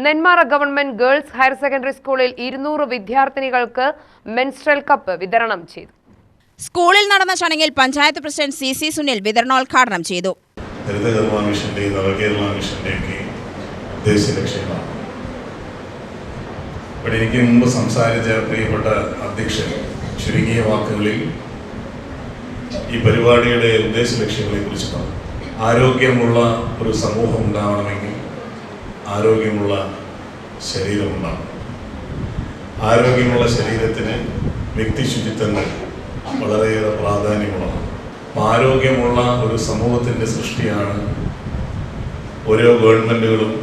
Nenmara government girls higher secondary സ്കൂളിൽ 200 വിദ്യാർത്ഥിനികൾക്ക് menstrual cup വിതരണം ചെയ്തു. സ്കൂളിൽ നടന്ന ചടങ്ങിൽ പഞ്ചായത്ത് പ്രസിഡന്റ് CC സുനിൽ വിതരണോദ്ഘാടനം ചെയ്തു. എനിക്ക് മുമ്പ് സംസാരിച്ച പ്രിയപ്പെട്ട അധ്യക്ഷൻ ചുരുങ്ങിയ വാക്കുകളിൽ ഈ പരിപാടിയുടെ ഉദ്ദേശ ലക്ഷ്യങ്ങളെ കുറിച്ച് പറഞ്ഞു. ആരോഗ്യമുള്ള ഒരു സമൂഹം ഉണ്ടാവണമെങ്കിൽ ആരോഗ്യമുള്ള ശരീരമുണ്ടാകും. ആരോഗ്യമുള്ള ശരീരത്തിന് വ്യക്തി ശുചിത്വങ്ങൾ വളരെയേറെ പ്രാധാന്യമുള്ളതാണ്. ആരോഗ്യമുള്ള ഒരു സമൂഹത്തിൻ്റെ സൃഷ്ടിയാണ് ഓരോ ഗവൺമെൻറ്റുകളും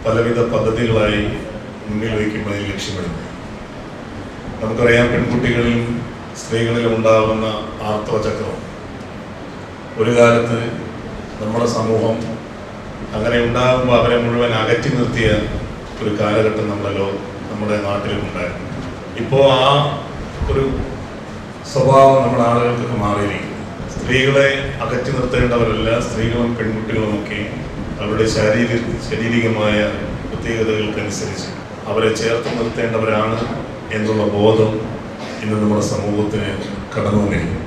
പലവിധ പദ്ധതികളായി മുന്നിൽ വയ്ക്കുമ്പോൾ ലക്ഷ്യമിടുന്നത്. നമുക്കറിയാം, പെൺകുട്ടികളിലും സ്ത്രീകളിലും ഉണ്ടാകുന്ന ആർത്തവചക്രം ഒരു കാലത്ത് നമ്മുടെ സമൂഹം അങ്ങനെ ഉണ്ടാകുമ്പോൾ അവരെ മുഴുവൻ അകറ്റി നിർത്തിയ ഒരു കാലഘട്ടം നമ്മുടെ നാട്ടിലുണ്ടായിരുന്നു. ഇപ്പോൾ ആ ഒരു സ്വഭാവം നമ്മുടെ ആളുകൾക്കൊക്കെ മാറിയിരിക്കുന്നു. സ്ത്രീകളെ അകറ്റി നിർത്തേണ്ടവരല്ല, സ്ത്രീകളും പെൺകുട്ടികളുമൊക്കെ അവരുടെ ശാരീരികമായ പ്രത്യേകതകൾക്കനുസരിച്ച് അവരെ ചേർത്ത് നിർത്തേണ്ടവരാണ് എന്നുള്ള ബോധം ഇന്ന് നമ്മുടെ സമൂഹത്തിന് കടന്നു വന്നിരിക്കുന്നു.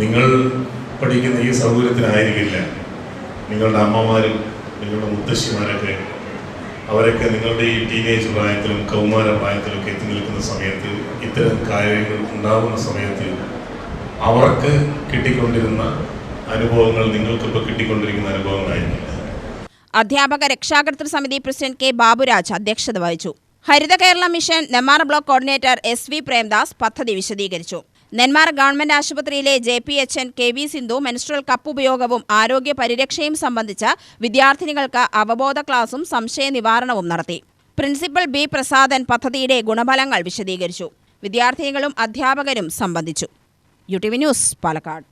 നിങ്ങൾ പഠിക്കുന്ന ഈ സൗകര്യത്തിനായിരിക്കില്ല നിങ്ങളുടെ അമ്മമാരും നിങ്ങളുടെ മുത്തശ്ശിമാരൊക്കെ, അവരൊക്കെ നിങ്ങളുടെ ഈ ടീനേജ് പ്രായത്തിലും കൗമാര പ്രായത്തിലൊക്കെ എത്തി നിൽക്കുന്ന സമയത്ത്, ഇത്തരം കാര്യങ്ങൾ ഉണ്ടാകുന്ന സമയത്ത് അവർക്ക് കിട്ടിക്കൊണ്ടിരുന്ന അനുഭവങ്ങൾ നിങ്ങൾക്കിപ്പോൾ കിട്ടിക്കൊണ്ടിരിക്കുന്ന അനുഭവങ്ങളായിരിക്കില്ല. അധ്യാപക രക്ഷാകർതൃ സമിതി പ്രസിഡന്റ് K. ബാബുരാജ് അധ്യക്ഷത വഹിച്ചു. Haritha Kerala mission Nenmara block coordinator SV Premdas പദ്ധതി വിശദീകരിച്ചു. നെന്മാറ ഗവൺമെന്റ് ആശുപത്രിയിലെ JPHN KV Sindhu menstrual cup ഉപയോഗവും ആരോഗ്യ പരിരക്ഷയും സംബന്ധിച്ച വിദ്യാർത്ഥിനികൾക്ക് അവബോധ ക്ലാസും സംശയ നിവാരണവും നടത്തി. Principal B. പ്രസാദൻ പദ്ധതിയുടെ ഗുണഫലങ്ങൾ വിശദീകരിച്ചു. വിദ്യാർത്ഥിനികളും അധ്യാപകരും സംബന്ധിച്ചു. UTV news, Palakkad.